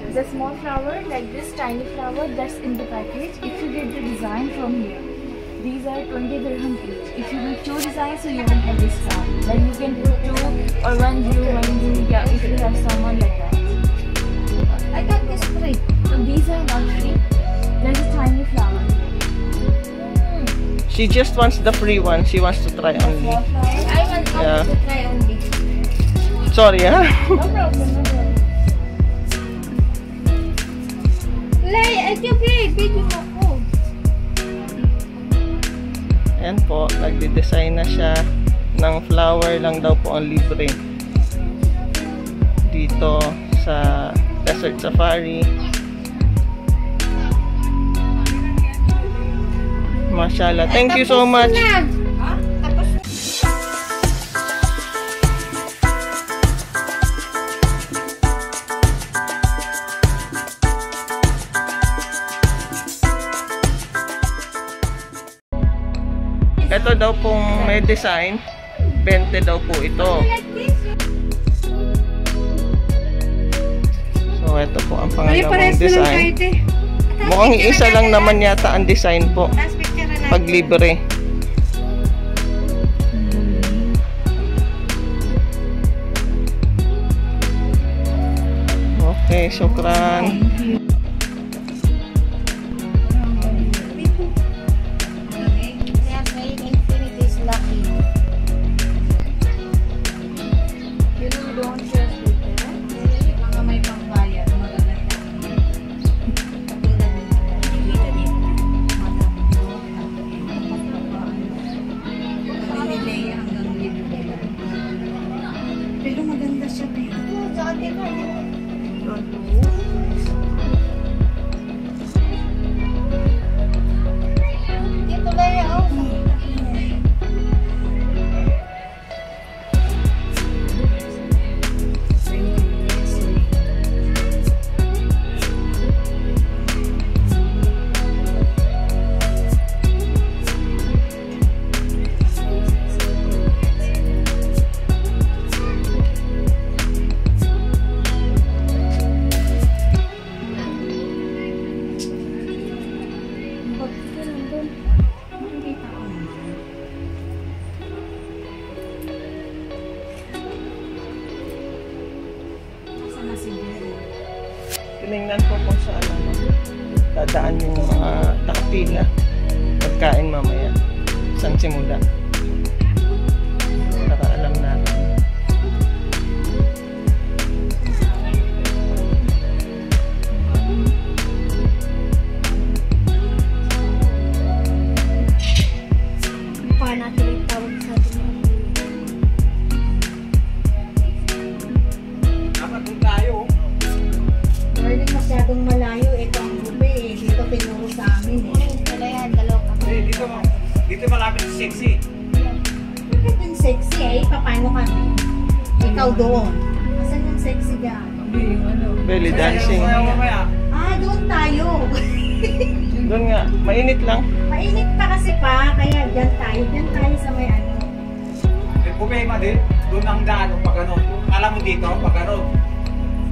The small flower, like this tiny flower, that's in the package. If you get the design from here, these are 20 dirham each. If you do 2 designs, so you will have discount. Like you can put 2 or 1 blue, yeah, if you have someone like that. I got this free. So these are not free. There's a tiny flower. She just wants the free one. She wants to try only. I want to try only. Sorry, ha? No problem, no problem. Lay, it's okay. Video mo po. Ayan po, nagde-design na siya ng flower lang daw po ang libre. Dito sa Desert Safari. Mashallah. Thank you so much. Ito daw pong may design, 20 daw po ito. So ito po ang pangalawang design. Mukhang isa lang naman yata ang design po pag libre. Okay, syukran. Pero maganda siya dito. Dito ba yan? Tinignan ko kung saan dadaan yung mga nakapila pagkain mamaya. Saan simula? Para alam natin. Paano natin yung tawag sa atin? Dapat doon tayo. Hindi masyadong malayo. Ito ang buffet eh. Dito pinuro sa amin eh. Wala yan, dalaw kami. Dito malapit sa sexy. Bakit yung sexy eh? Paano kami? Ikaw doon. Asan yung sexy dyan? Belly dancing. Ah, doon tayo. Doon nga, mainit lang. Mainit pa kasi pa. Kaya dyan tayo. Dyan tayo sa may ano. Problema din. Doon ang daan pag ano. Alam mo dito, pag ano.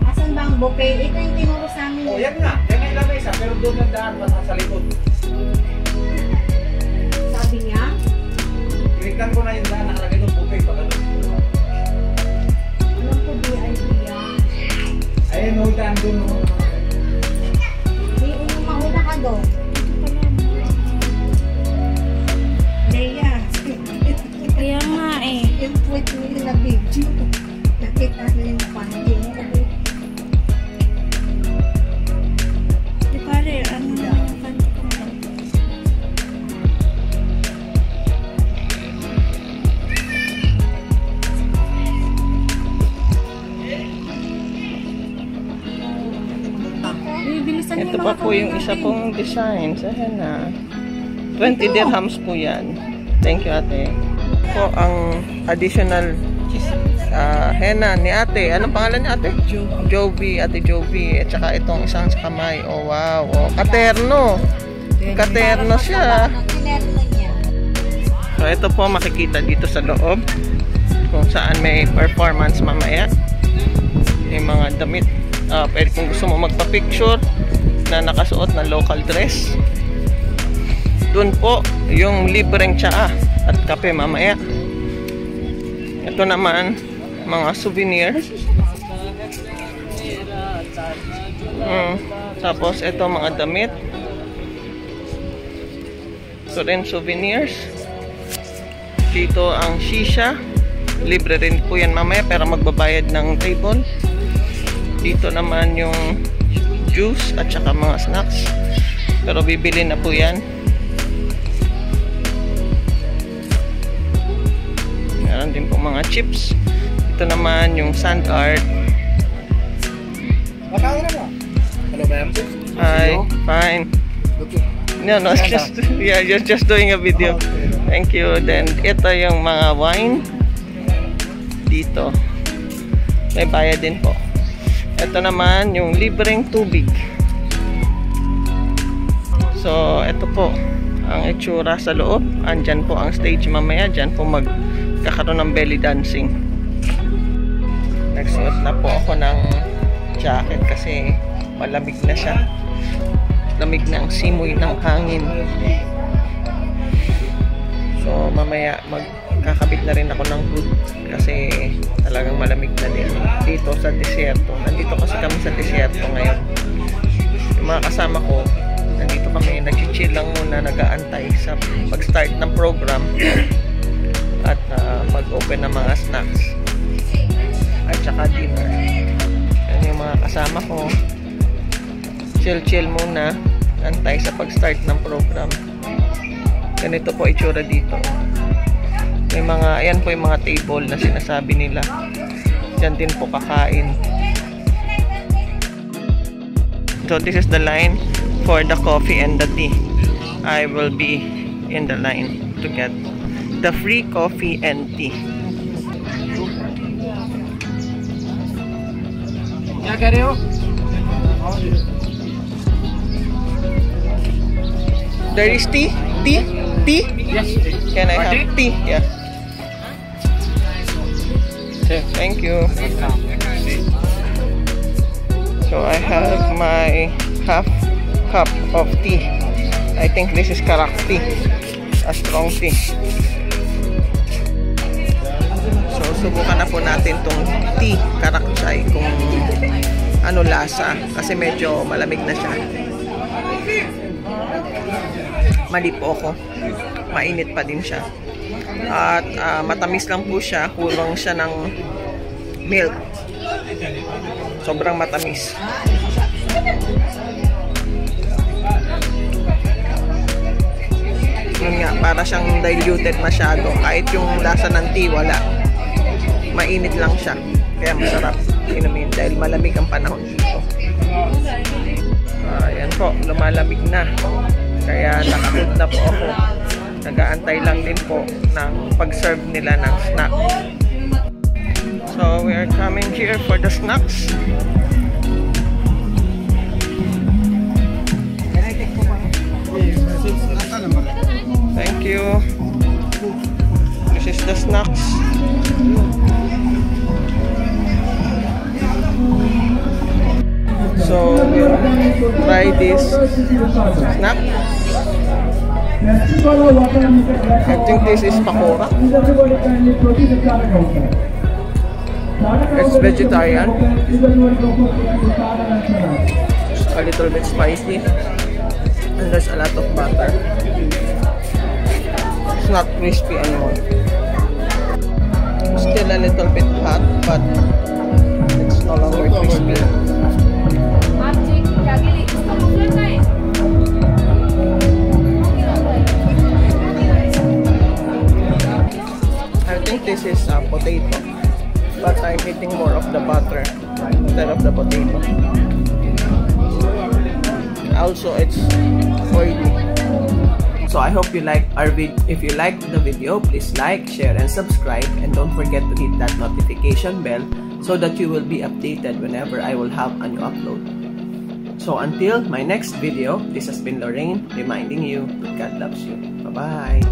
Asan ba ang buffet? Ito yung tinuro sa amin. Oh, yan nga. Yan ang ilang isa. Pero doon ang daan pa sa likod. Sabi niya? Tinignan ko na yung daan. Nakalagay ng buffet pag ano. Alam ko VIP yan. Ayun, no, daan doon. Hindi, yung mauna ka doon. Leia. Kaya nga eh. Yung tweet nila na video. Nakita nila yung panty mo. Di pare, ano na yung panty ko? Ito pa po yung isa pong design sa henna. 20 dirhams po yan. Thank you, ate. Po ang additional henna ni ate. Anong pangalan niya, ate? Jovi. Ate Jovi. At saka itong isang sa kamay. Oh, wow. Oh, katerno. Katerno siya. So, ito po makikita dito sa loob. Kung saan may performance mamaya. May mga damit. Pwede kung gusto mo magpa-picture na nakasuot ng local dress. Doon po yung libreng tsaa at kape mamaya. Ito naman mga souvenir. Tapos ito mga damit. Ito rin souvenirs. Dito ang shisha. Libre rin po yan mamaya pero magbabayad ng table. Dito naman yung juice at saka mga snacks. Pero bibili na po yan. Meron din po mga chips. Ito naman yung sand art. Hello, ma'am. Hi, fine. No, just doing a video. Thank you. Then ito yung mga wine dito. May bayad din po. Ito naman yung libreng tubig. So, ito po ang itsura sa loob. Andyan po ang stage mamaya. Diyan po magkakaroon ng belly dancing. Nagsuot na po ako ng jacket kasi malamig na siya. Lamig na ang simoy ng hangin. So mamaya magkakabit na rin ako ng hood kasi talagang malamig na din dito sa desierto. Nandito kasi kami sa desierto ngayon. Yung mga kasama ko, nandito kami, nag-chill lang muna, nag-aantay sa pag-start ng program at pag-open ng mga snacks at saka dinner. Yan yung mga kasama ko. Chill muna, antay sa pag-start ng program. Ganito po itsura dito. May mga, ayan po yung mga table na sinasabi nila. Diyan din po kakain. So this is the line for the coffee and the tea. I will be in the line to get the free coffee and tea. There is tea? Tea? Tea? Yes. Can I have tea? Yeah. Thank you. So I have my half cup of tea. I think this is karak tea. A strong tea. So subukan na po natin tong tea karak chai kung ano lasa kasi medyo malamig na siya. Mali po ako. Mainit pa din siya. At matamis lang po siya. Kulong siya ng milk. Sobrang matamis. Yun nga, para siyang diluted masyado. Kahit yung lasa ng tea, wala. Mainit lang siya. Kaya masarap inumin dahil malamig ang panahon dito. Ayan po, lumalamig na. Kaya nakahood na po ako. Nag-aantay lang din po ng pag-serve nila ng snack. So we are coming here for the snacks. Thank you. This is the snacks. So we'll try this snack. I think this is pakora. It's vegetarian. A little bit spicy. And there's a lot of butter. It's not crispy anymore. Still a little bit hot, but it's no longer crispy. I think this is potato, but I'm eating more of the butter instead of the potato. Also, it's oily. So I hope you like our video. If you liked the video, please like, share, and subscribe, and don't forget to hit that notification bell so that you will be updated whenever I will have a new upload. So until my next video, this has been Lorraine reminding you that God loves you. Bye-bye.